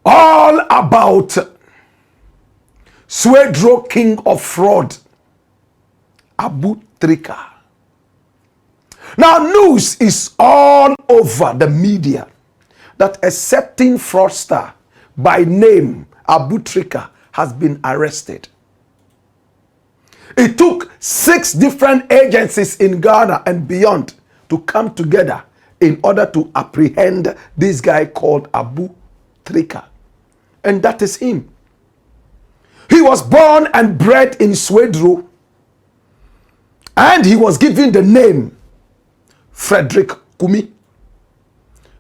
all about Swedru, king of fraud, Abu Trica. Now, news is all over the media that a certain fraudster by name Abu Tria has been arrested. It took 6 different agencies in Ghana and beyond to come together in order to apprehend this guy called Abu Tria. And that is him. He was born and bred in Swedru, and he was given the name Frederick Kumi.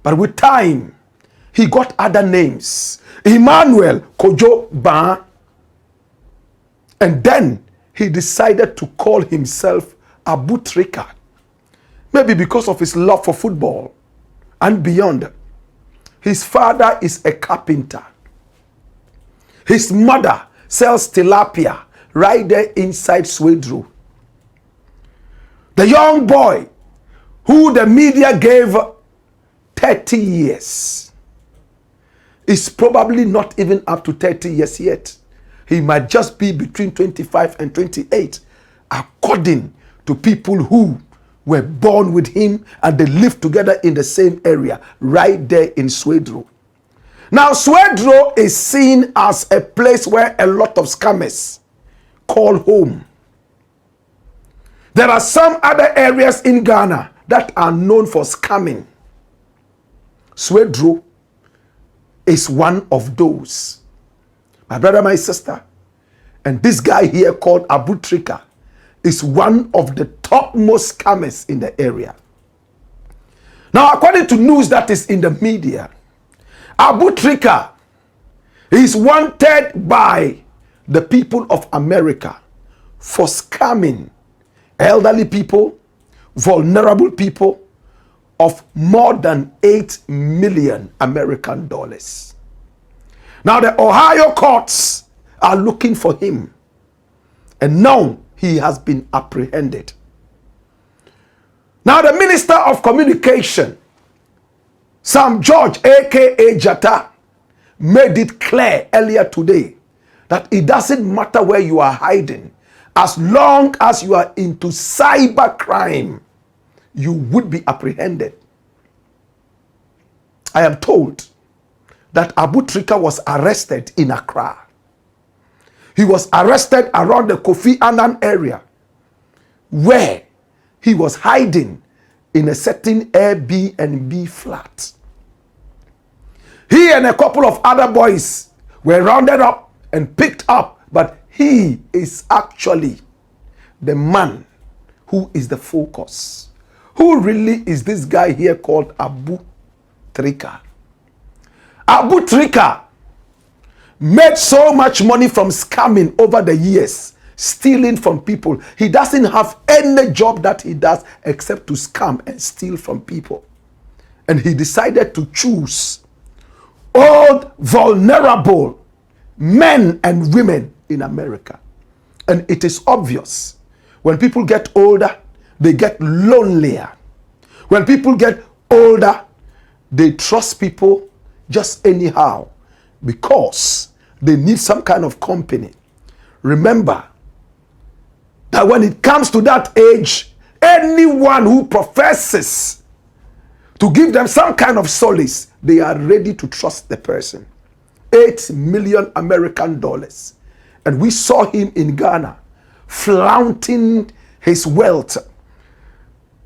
But with time, he got other names. Emmanuel Kojo Ba. And then he decided to call himself Abu Tria. Maybe because of his love for football and beyond. His father is a carpenter. His mother sells tilapia right there inside Swedru. The young boy who the media gave 30 years is probably not even up to 30 years yet. He might just be between 25 and 28, according to people who were born with him and they lived together in the same area, right there in Swedru. Now, Swedru is seen as a place where a lot of scammers call home. There are some other areas in Ghana that are known for scamming. Swedru is one of those. My brother, my sister, and this guy here called Abu Tria is one of the topmost scammers in the area. Now, according to news that is in the media, Abu Tria is wanted by the people of America for scamming elderly people, vulnerable people of more than 8 million American dollars. Now the Ohio courts are looking for him, and now he has been apprehended. Now the Minister of Communication, Sam George, aka Jata, made it clear earlier today that it doesn't matter where you are hiding, as long as you are into cyber crime, you would be apprehended. I am told that Abu Tria was arrested in Accra. He was arrested around the Kofi Annan area, where he was hiding in a certain Airbnb flat. He and a couple of other boys were rounded up and picked up, but he is actually the man who is the focus. Who really is this guy here called Abu Tria? Abu Tria made so much money from scamming over the years, stealing from people. He doesn't have any job that he does except to scam and steal from people. And he decided to choose old, vulnerable men and women in America. And it is obvious, when people get older, they get lonelier. When people get older, they trust people just anyhow because they need some kind of company. Remember that when it comes to that age, anyone who professes to give them some kind of solace, they are ready to trust the person. 8 million American dollars. And we saw him in Ghana flaunting his wealth.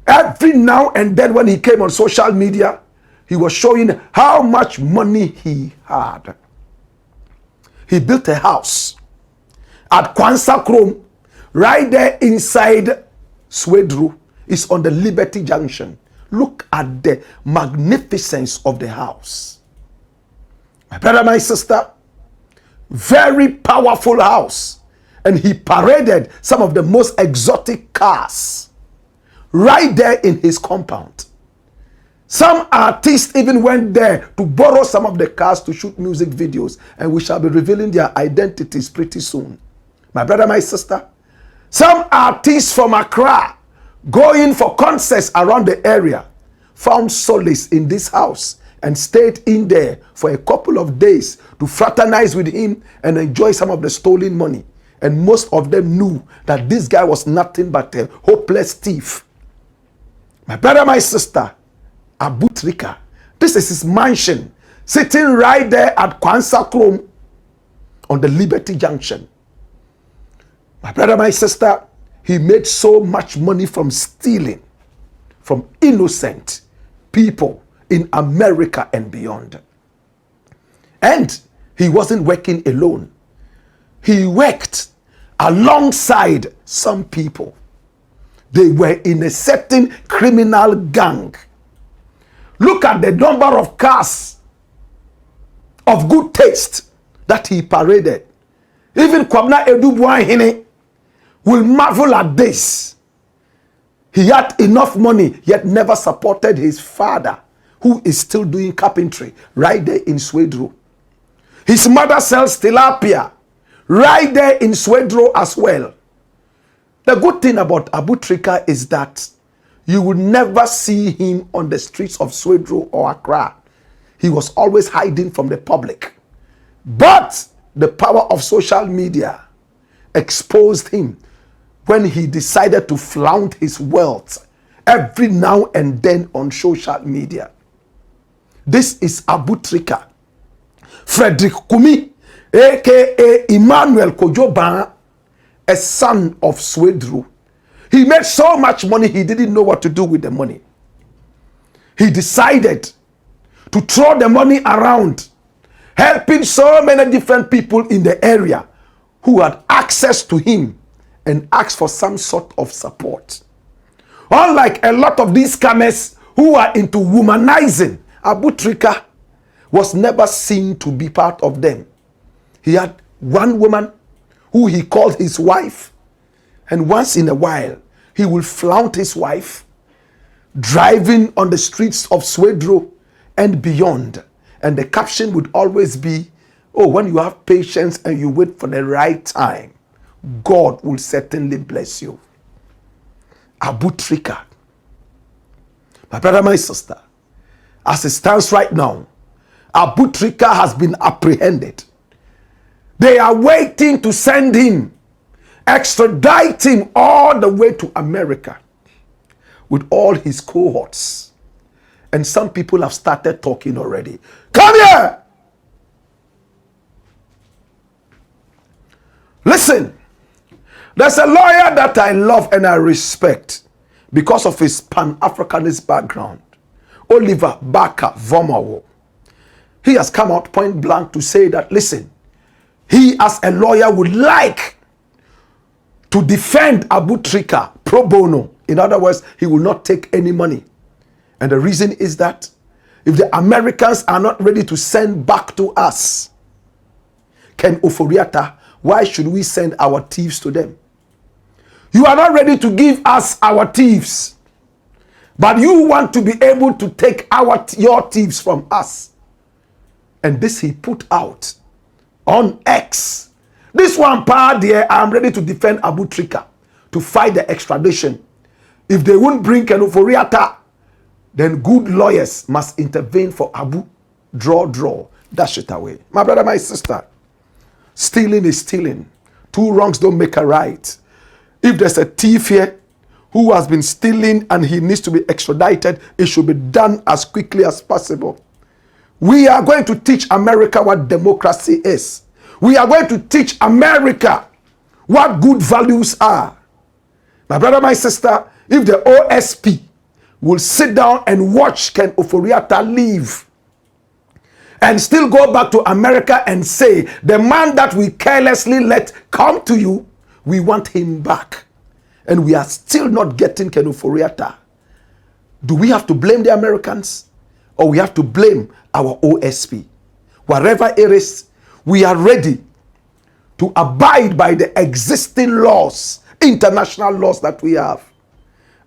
Every now and then when he came on social media, he was showing how much money he had. He built a house at Kwansa Krom, right there inside Swedru. It's on the Liberty Junction. Look at the magnificence of the house. My brother, my sister, very powerful house. And he paraded some of the most exotic cars right there in his compound. Some artists even went there to borrow some of the cars to shoot music videos, and we shall be revealing their identities pretty soon. My brother, my sister, some artists from Accra going for concerts around the area found solace in this house and stayed in there for a couple of days to fraternize with him and enjoy some of the stolen money. And most of them knew that this guy was nothing but a hopeless thief. My brother, my sister, Abu Tria, this is his mansion, sitting right there at Kwanzaa Chrome on the Liberty Junction. My brother, my sister, he made so much money from stealing from innocent people in America and beyond. And he wasn't working alone. He worked alongside some people. They were in a certain criminal gang. Look at the number of cars of good taste that he paraded. Even Kwabna Edubuahine will marvel at this. He had enough money, yet never supported his father, who is still doing carpentry right there in Swedru. His mother sells tilapia right there in Swedru as well. The good thing about Abu Tria is that you will never see him on the streets of Swedru or Accra. He was always hiding from the public. But the power of social media exposed him when he decided to flaunt his wealth every now and then on social media. This is Abu Tria. Frederick Kumi, aka Emmanuel Kojoban, a son of Swedru. He made so much money, he didn't know what to do with the money. He decided to throw the money around, helping so many different people in the area who had access to him and asked for some sort of support. Unlike a lot of these scammers who are into womanizing, Abu Tria was never seen to be part of them. He had one woman who he called his wife, and once in a while he will flaunt his wife driving on the streets of Swedru and beyond. And the caption would always be, oh, when you have patience and you wait for the right time, God will certainly bless you. Abu Tria. My brother, my sister, as it stands right now, Abu Tria has been apprehended. They are waiting to send him, extradite him all the way to America with all his cohorts. And some people have started talking already. Come here! Listen, there's a lawyer that I love and I respect because of his Pan-Africanist background. Oliver Barker-Vormawor. He has come out point blank to say that, listen, he as a lawyer would like to defend Abu Tria pro bono. In other words, he will not take any money. And the reason is that if the Americans are not ready to send back to us Ken Oforiatta, why should we send our thieves to them? You are not ready to give us our thieves, but you want to be able to take your thieves from us. And this he put out on X. This one part there, I'm ready to defend Abu Tria to fight the extradition. If they won't bring Ken Oforiatta, then good lawyers must intervene for Abu. Draw, dash it away. My brother, my sister, stealing is stealing. Two wrongs don't make a right. If there's a thief here who has been stealing and he needs to be extradited, it should be done as quickly as possible. We are going to teach America what democracy is. We are going to teach America what good values are. My brother, my sister, if the OSP will sit down and watch Ken Oforiatta leave and still go back to America and say, the man that we carelessly let come to you, we want him back, and we are still not getting Ken Oforiatta, do we have to blame the Americans or we have to blame our OSP? Wherever it is, we are ready to abide by the existing laws, international laws that we have.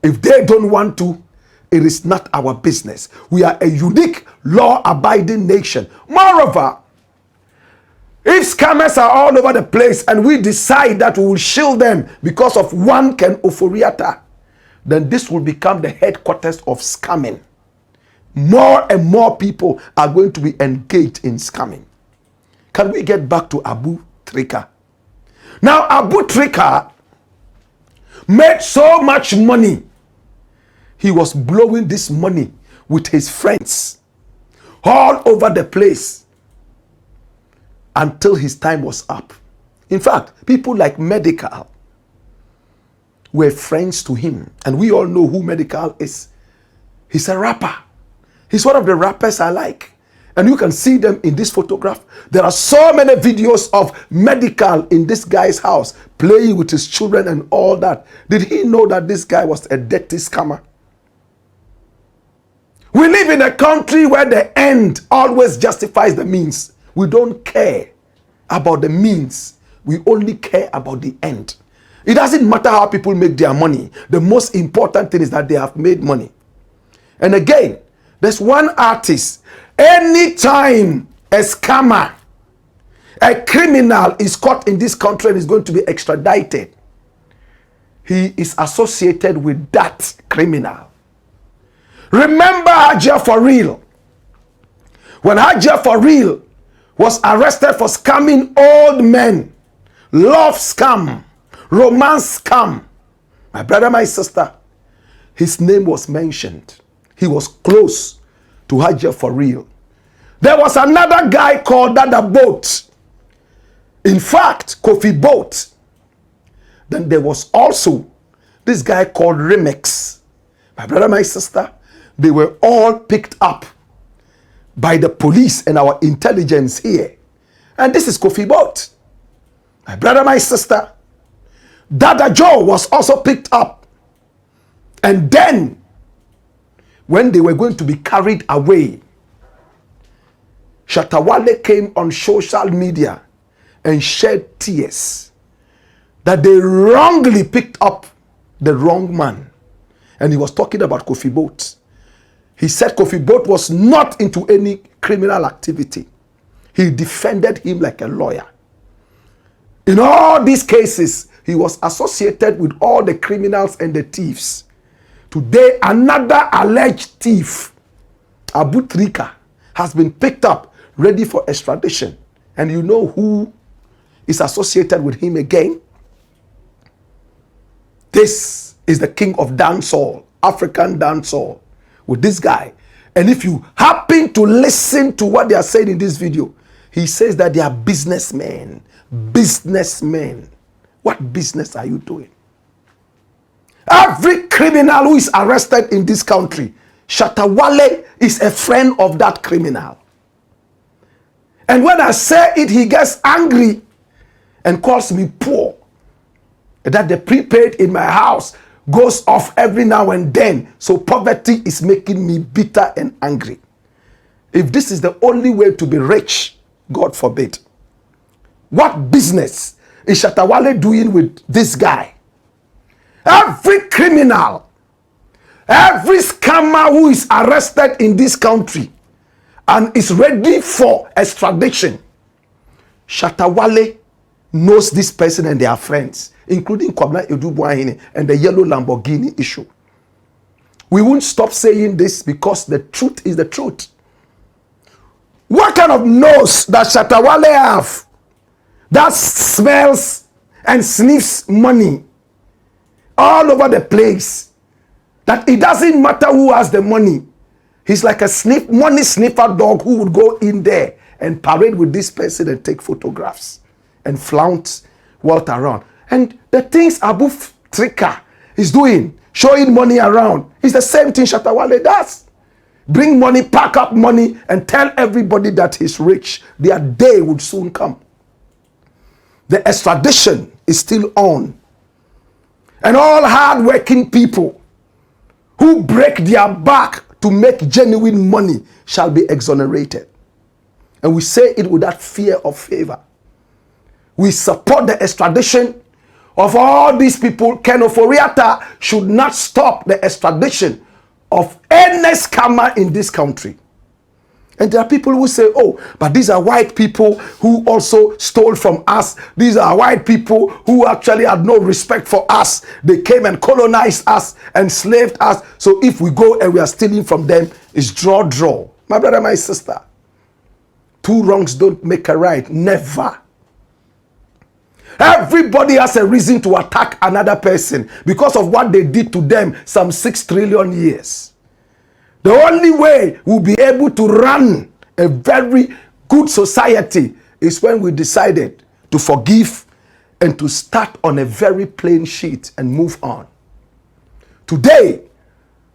If they don't want to, it is not our business. We are a unique, law-abiding nation. Moreover, if scammers are all over the place and we decide that we will shield them because of one Ken Oforiatta, then this will become the headquarters of scamming more and more people are going to be engaged in scamming. Can we get back to Abu Trica? Now, Abu Trica made so much money. He was blowing this money with his friends all over the place until his time was up. In fact, people like Medical were friends to him. And we all know who Medical is. He's a rapper. He's one of the rappers I like. And you can see them in this photograph. There are so many videos of Medical in this guy's house, playing with his children and all that. Did he know that this guy was a dirty scammer? We live in a country where the end always justifies the means. We don't care about the means. We only care about the end. It doesn't matter how people make their money. The most important thing is that they have made money. And again, there's one artist. Anytime a scammer, a criminal is caught in this country and is going to be extradited, he is associated with that criminal. Remember Hajia for real. When Hajia for real was arrested for scamming old men, love scam, romance scam, my brother, my sister, his name was mentioned. He was close to Hajia for real. There was another guy called Dada Boat. In fact, Kofi Boat. Then there was also this guy called Remix. My brother, my sister, they were all picked up by the police and our intelligence here. And this is Kofi Boat. My brother, my sister, Dada Joe was also picked up. And then, when they were going to be carried away, Shatawale came on social media and shed tears that they wrongly picked up the wrong man. And he was talking about Kofi Boat. He said Kofi Boat was not into any criminal activity. He defended him like a lawyer. In all these cases, he was associated with all the criminals and the thieves. Today, another alleged thief, Abu Tria, has been picked up, ready for extradition. And you know who is associated with him again? This is the king of dancehall, African dancehall, with this guy. And if you happen to listen to what they are saying in this video, he says that they are businessmen. Businessmen. What business are you doing? Every criminal who is arrested in this country, Shatawale is a friend of that criminal. And when I say it, he gets angry and calls me poor. That the prepaid in my house goes off every now and then. So poverty is making me bitter and angry. If this is the only way to be rich, God forbid. What business is Shatawale doing with this guy? Every criminal, every scammer who is arrested in this country and is ready for extradition, Shatawale knows this person and they are friends, including Kwabena Edubuahine and the yellow Lamborghini issue. We won't stop saying this because the truth is the truth. What kind of nose does Shatawale have that smells and sniffs money all over the place, that it doesn't matter who has the money? He's like a money sniffer dog who would go in there and parade with this person and take photographs and flaunt wealth around. And the things Abu Tria is doing, showing money around, is the same thing Shatawale does. Bring money, pack up money, and tell everybody that he's rich. Their day would soon come. The extradition is still on. And all hard-working people who break their back to make genuine money shall be exonerated. And we say it without fear or favor. We support the extradition of all these people. Ken Oforiatta should not stop the extradition of any scammer in this country. And there are people who say, oh, but these are white people who also stole from us. These are white people who actually had no respect for us. They came and colonized us, enslaved us. So if we go and we are stealing from them, It's draw. My brother, my sister. Two wrongs don't make a right. Never. Everybody has a reason to attack another person because of what they did to them some 6 trillion years. The only way we'll be able to run a very good society is when we decided to forgive and to start on a very plain sheet and move on. Today,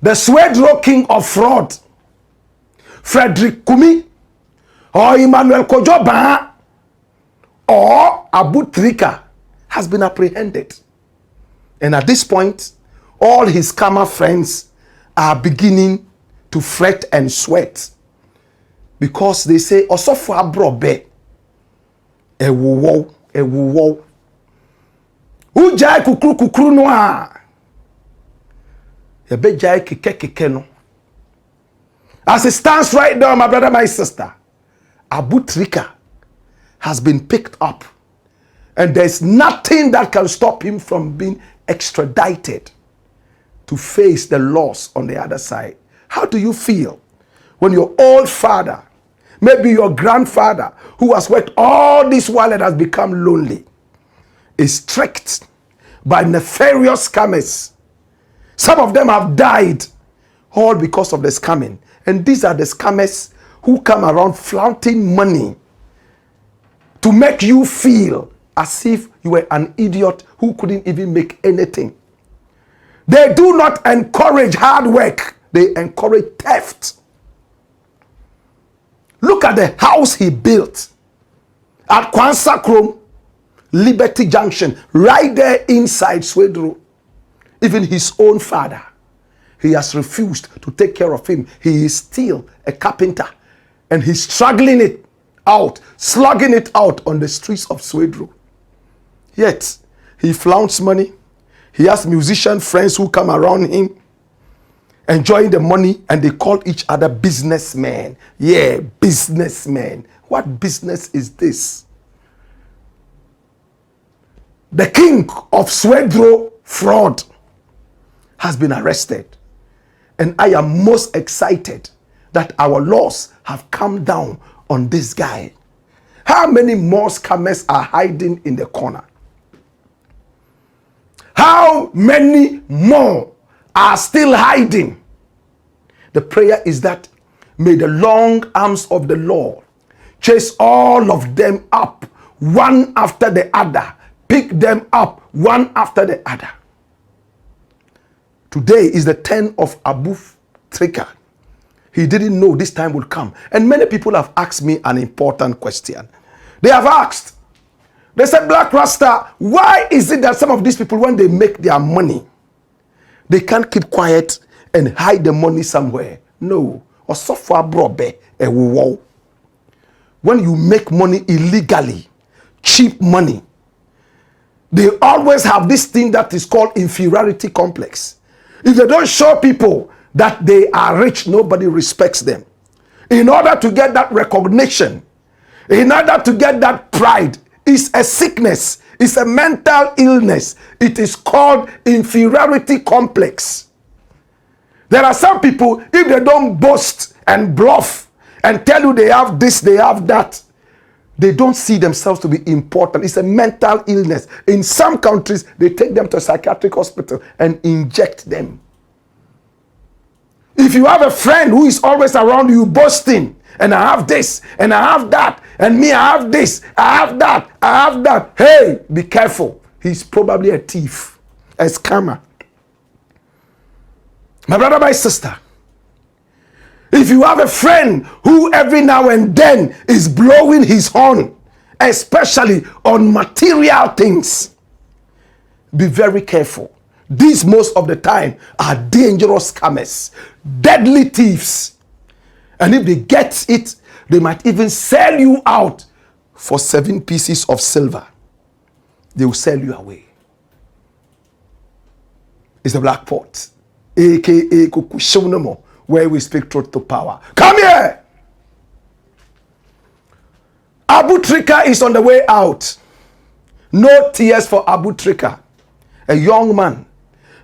the Swedru king of fraud, Frederick Kumi, or Emmanuel Kojoba, or Abu Tria has been apprehended. And at this point, all his Kama friends are beginning to fret and sweat because they say, Osofu abrobe, ewuwo. Ujai kukru noa. Yebejai kike no. As it stands right now, my brother, my sister, Abu Tria has been picked up. And there's nothing that can stop him from being extradited to face the laws on the other side. How do you feel when your old father, maybe your grandfather, who has worked all this while and has become lonely, is tricked by nefarious scammers? Some of them have died all because of the scamming. And these are the scammers who come around flaunting money to make you feel as if you were an idiot who couldn't even make anything. They do not encourage hard work. They encourage theft. Look at the house he built at Kwansa Krom, Liberty Junction, right there inside Swedru. Even his own father, he has refused to take care of him. He is still a carpenter and he's struggling it out, slugging it out on the streets of Swedru. Yet, he flaunts money. He has musician friends who come around him, enjoying the money, and they call each other businessmen. Yeah, businessmen. What business is this? The king of Swedru fraud has been arrested. And I am most excited that our laws have come down on this guy. How many more scammers are hiding in the corner? How many more are still hiding? The prayer is that may the long arms of the Lord chase all of them up, one after the other. Pick them up, one after the other. Today is the 10th of Abu Tria. He didn't know this time would come. And many people have asked me an important question. They have asked, they said, Blakk Rasta, why is it that some of these people, when they make their money, they can't keep quiet and hide the money somewhere? No. When you make money illegally, cheap money, they always have this thing that is called inferiority complex. If they don't show people that they are rich, nobody respects them. In order to get that recognition, in order to get that pride, it's a sickness, it's a mental illness. It is called inferiority complex. There are some people, if they don't boast and bluff and tell you they have this, they have that, they don't see themselves to be important. It's a mental illness. In some countries, they take them to a psychiatric hospital and inject them. If you have a friend who is always around you boasting, and I have this, and I have that, and me, I have this, I have that, I have that. Hey, be careful. He's probably a thief, a scammer. My brother, my sister, if you have a friend who every now and then is blowing his horn, especially on material things, be very careful. These most of the time are dangerous scammers, deadly thieves. And if they get it, they might even sell you out for 7 pieces of silver. They will sell you away. It's the Black Pot, aka Kukushunamo, where we speak truth to power. Come here! Abu Tria is on the way out. No tears for Abu Tria. A young man.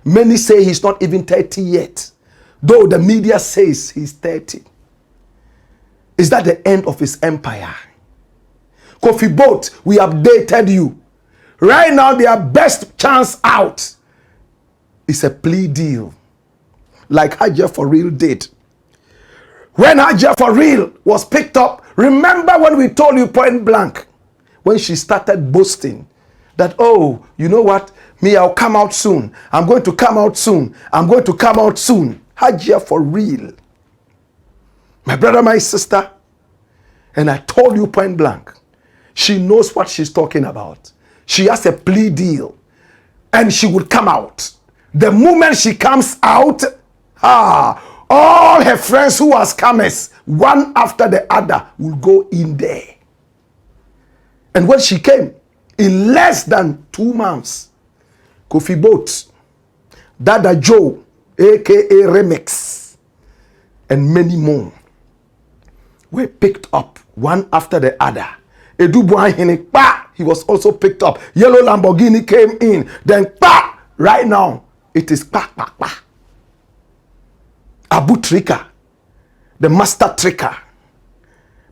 Many say he's not even 30 yet. Though the media says he's 30. Is that the end of his empire? Kofi Boat, we updated you. Right now, their best chance out is a plea deal. Like Haja for Real did. When Haja for Real was picked up, remember when we told you point blank, when she started boasting that, oh, you know what? Me, I'll come out soon. I'm going to come out soon. I'm going to come out soon. Haja for Real. My brother, my sister, and I told you point blank, she knows what she's talking about. She has a plea deal and she would come out. The moment she comes out, all her friends who are scammers, one after the other, will go in there. And when she came, in less than 2 months, Kofi Boat, Dada Joe, aka Remix, and many more were picked up one after the other. Edu Buahini, he was also picked up. Yellow Lamborghini came in. Then, right now, it is Abu Tria, the master tricker.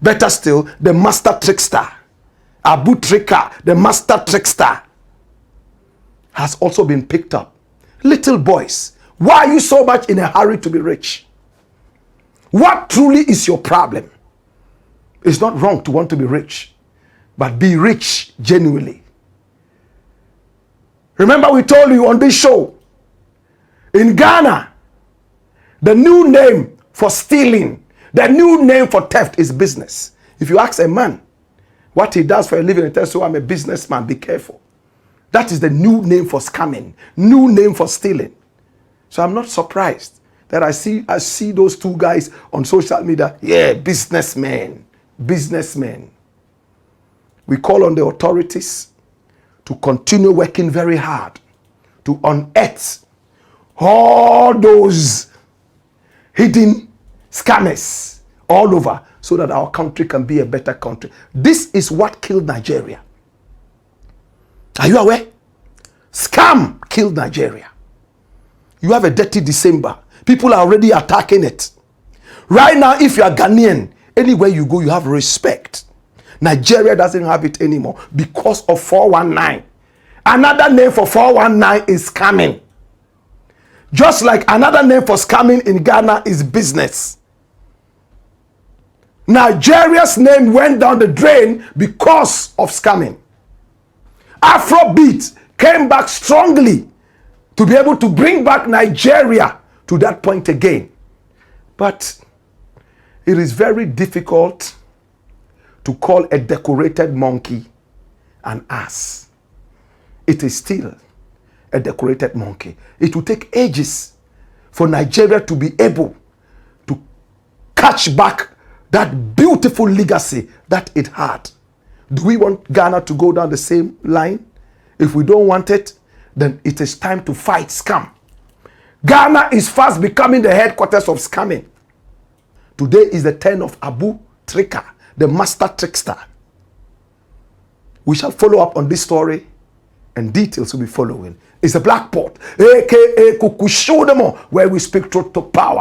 Better still, the master trickster. Abu Tria, the master trickster, has also been picked up. Little boys, why are you so much in a hurry to be rich? What truly is your problem? It's not wrong to want to be rich, but be rich genuinely. Remember we told you on this show, in Ghana, the new name for stealing, the new name for theft is business. If you ask a man what he does for a living and tells you I'm a businessman, be careful. That is the new name for scamming, new name for stealing. So I'm not surprised that I see those two guys on social media. Yeah, businessmen. We call on the authorities to continue working very hard to unearth all those hidden scammers all over so that our country can be a better country. This is what killed Nigeria. Are you aware? Scam killed Nigeria. You have a dirty December. People are already attacking it. Right now, if you are Ghanaian, anywhere you go, you have respect. Nigeria doesn't have it anymore because of 419. Another name for 419 is scamming. Just like another name for scamming in Ghana is business. Nigeria's name went down the drain because of scamming. Afrobeat came back strongly to be able to bring back Nigeria to that point again. But it is very difficult to call a decorated monkey an ass. It is still a decorated monkey. It will take ages for Nigeria to be able to catch back that beautiful legacy that it had. Do we want Ghana to go down the same line? If we don't want it, then it is time to fight scam. Ghana is fast becoming the headquarters of scamming. Today is the turn of Abu Tria, the master trickster. We shall follow up on this story and details will be following. It's a Blakk Pot, aka Kukushodemo, where we speak truth to power.